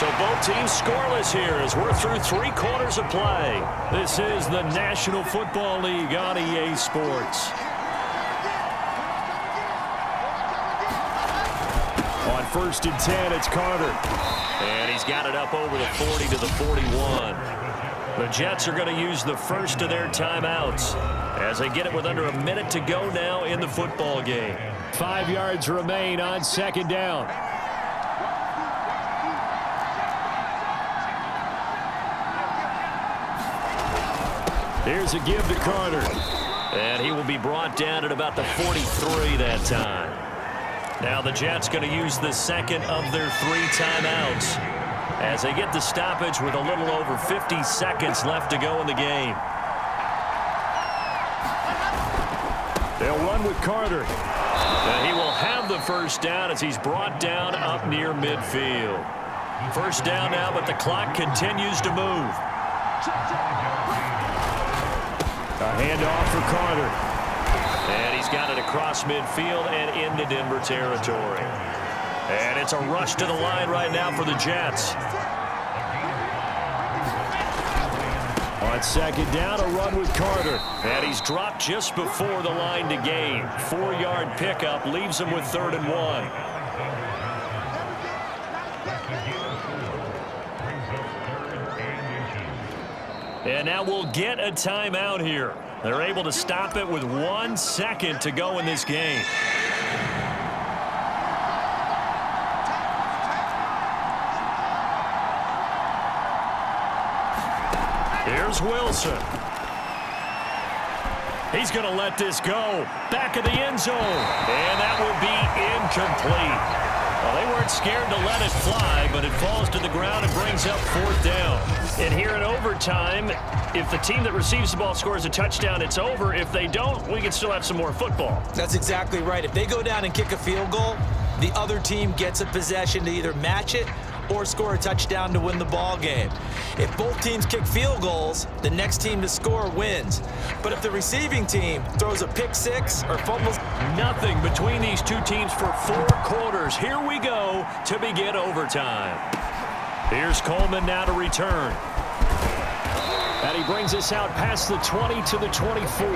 So both teams scoreless here as we're through 3 quarters of play. This is the National Football League on EA Sports. On 1st and 10, it's Carter. And he's got it up over the 40 to the 41. The Jets are going to use the first of their timeouts as they get it with under a minute to go now in the football game. 5 yards remain on 2nd down. Here's a give to Carter. And he will be brought down at about the 43 that time. Now the Jets going to use the second of their 3 timeouts as they get the stoppage with a little over 50 seconds left to go in the game. They'll run with Carter. And he will have the first down as he's brought down up near midfield. First down now, but the clock continues to move. A handoff for Carter. And he's got it across midfield and into Denver territory. And it's a rush to the line right now for the Jets. On 2nd down, a run with Carter. And he's dropped just before the line to gain. 4-yard pickup leaves him with 3rd and 1. And now we'll get a timeout here. They're able to stop it with 1 second to go in this game. Here's Wilson. He's going to let this go. Back of the end zone. And that will be incomplete. Well, they weren't scared to let it fly, but it falls to the ground and brings up 4th down. And here in overtime, if the team that receives the ball scores a touchdown, it's over. If they don't, we can still have some more football. That's exactly right. If they go down and kick a field goal, the other team gets a possession to either match it or score a touchdown to win the ball game. If both teams kick field goals, the next team to score wins. But if the receiving team throws a pick 6 or fumbles... Nothing between these 2 teams for 4 quarters. Here we go to begin overtime. Here's Coleman now to return. And he brings us out past the 20 to the 24.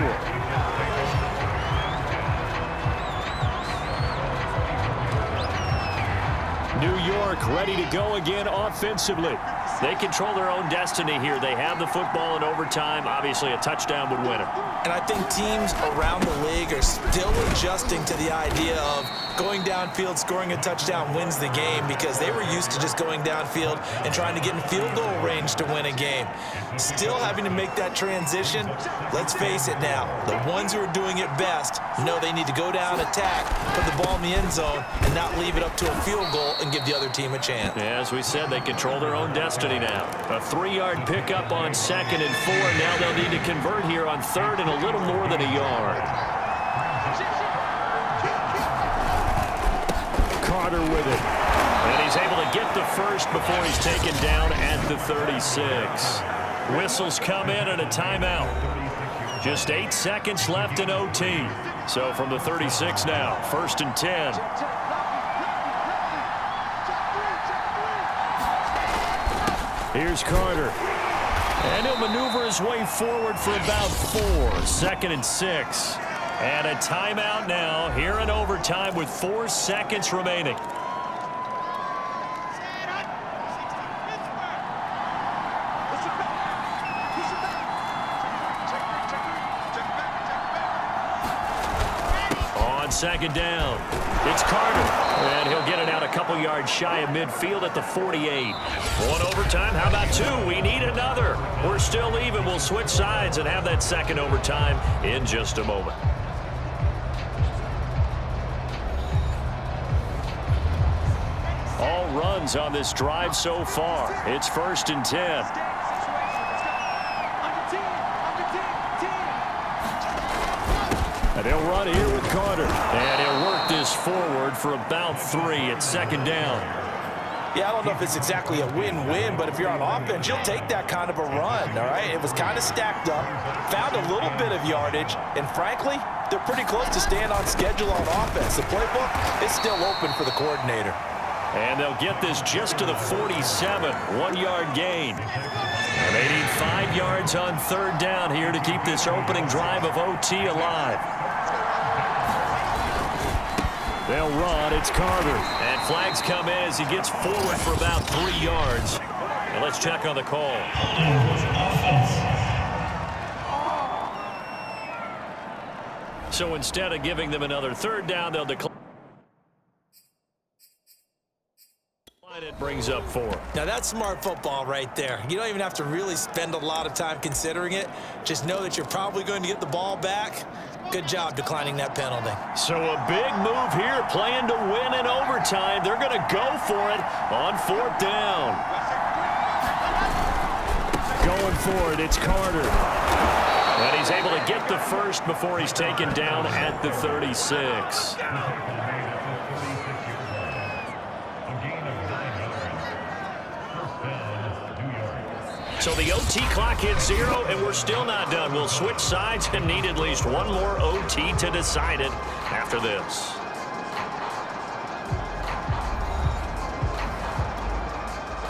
New York ready to go again offensively. They control their own destiny here. They have the football in overtime. Obviously, a touchdown would win it. And I think teams around the league are still adjusting to the idea of going downfield, scoring a touchdown wins the game, because they were used to just going downfield and trying to get in field goal range to win a game. Still having to make that transition. Let's face it now, the ones who are doing it best know they need to go down, attack, put the ball in the end zone, and not leave it up to a field goal and give the other team a chance. Yeah, as we said, they control their own destiny now. A 3-yard pickup on 2nd and 4. Now they'll need to convert here on 3rd and a little more than a yard. Carter with it. And he's able to get the first before he's taken down at the 36. Whistles come in and a timeout. Just 8 seconds left in OT. So from the 36 now, 1st and 10. Here's Carter. And he'll maneuver his way forward for about 4. 2nd and 6. And a timeout now here in overtime with 4 seconds remaining. On 2nd down, it's Carter. And he'll get it out a couple yards shy of midfield at the 48. 1 overtime, how about 2? We need another. We're still even. We'll switch sides and have that 2nd overtime in just a moment. All runs on this drive so far. It's 1st and 10. And they'll run here with Carter. And he'll work this forward for about 3 at 2nd down. Yeah, I don't know if it's exactly a win-win, but if you're on offense, you'll take that kind of a run, all right? It was kind of stacked up, found a little bit of yardage, and frankly, they're pretty close to staying on schedule on offense. The playbook is still open for the coordinator. And they'll get this just to the 47, 1-yard gain. And they need 5 yards on third down here to keep this opening drive of OT alive. They'll run. It's Carter. And flags come in as he gets forward for about 3 yards. And let's check on the call. So instead of giving them another third down, they'll decline. It brings up 4. Now that's smart football right there. You don't even have to really spend a lot of time considering it. Just know that you're probably going to get the ball back. Good job declining that penalty. So a big move here, playing to win in overtime. They're going to go for it on 4th down. Going for it, it's Carter. And he's able to get the first before he's taken down at the 36. So the OT clock hits 0, and we're still not done. We'll switch sides and need at least one more OT to decide it after this.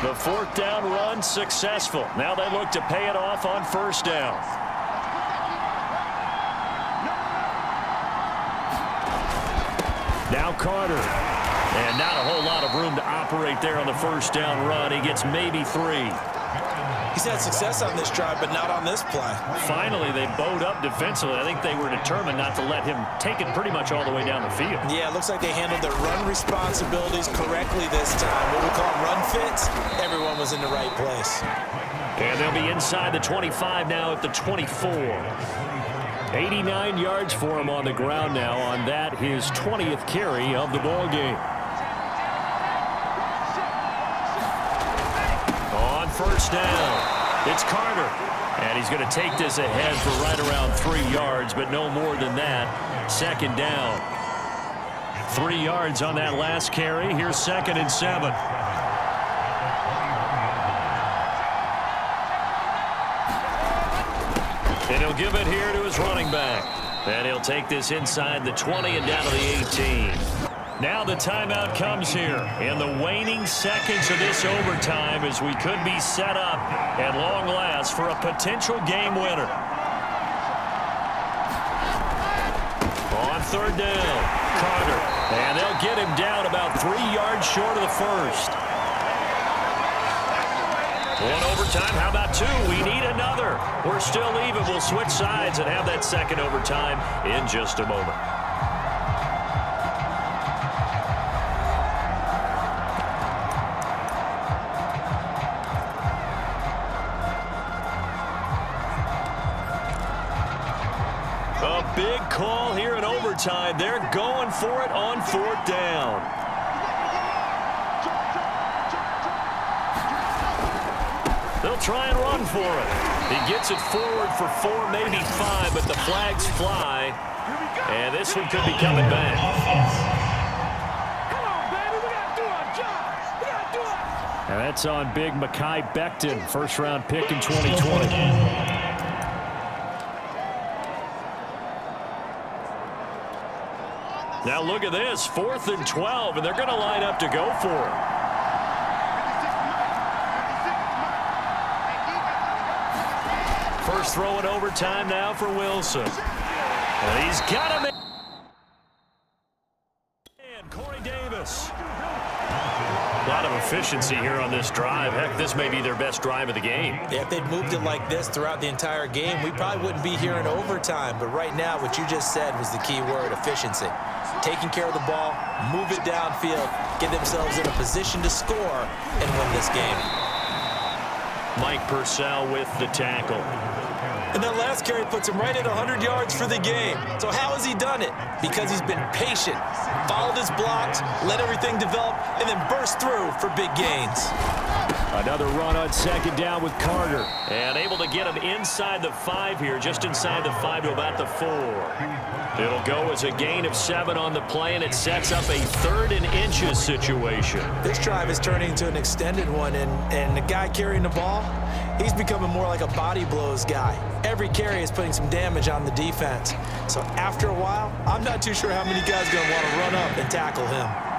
The 4th down run successful. Now they look to pay it off on 1st down. Now Carter. And not a whole lot of room to operate there on the 1st down run. He gets maybe 3. He's had success on this drive, but not on this play. Finally, they bowed up defensively. I think they were determined not to let him take it pretty much all the way down the field. Yeah, it looks like they handled their run responsibilities correctly this time. What we call run fits, everyone was in the right place. And they'll be inside the 25 now at the 24. 89 yards for him on the ground now on that, his 20th carry of the ball game. On 1st down, it's Carter. And he's going to take this ahead for right around 3 yards, but no more than that. 2nd down. 3 yards on that last carry. Here's 2nd and 7. And he'll give it here to his running back. And he'll take this inside the 20 and down to the 18. Now the timeout comes here in the waning seconds of this overtime as we could be set up at long last for a potential game winner. On 3rd down, Carter. And they'll get him down about 3 yards short of the first. 1 overtime, how about 2? We need another. We're still even. We'll switch sides and have that 2nd overtime in just a moment. A big call here in overtime. They're going for it on 4th down. They'll try and run for it. He gets it forward for 4, maybe 5, but the flags fly. And this one could be coming back. Come on, baby. We got to do our job. We got to do it. And that's on big Mekhi Becton, 1st-round pick in 2020. Now look at this, 4th and 12, and they're going to line up to go for it. First throw in overtime now for Wilson. And he's got him in. And Corey Davis. A lot of efficiency here on this drive. Heck, this may be their best drive of the game. Yeah, if they'd moved it like this throughout the entire game, we probably wouldn't be here in overtime. But right now, what you just said was the key word, efficiency. Taking care of the ball, move it downfield, get themselves in a position to score and win this game. Mike Purcell with the tackle. And that last carry puts him right at 100 yards for the game. So how has he done it? Because he's been patient, followed his blocks, let everything develop, and then burst through for big gains. Another run on 2nd down with Carter. And able to get him inside the 5 here, just inside the 5 to about the 4. It'll go as a gain of 7 on the play, and it sets up a 3rd and inches situation. This drive is turning into an extended one, and the guy carrying the ball, he's becoming more like a body blows guy. Every carry is putting some damage on the defense. So after a while, I'm not too sure how many guys are going to want to run up and tackle him.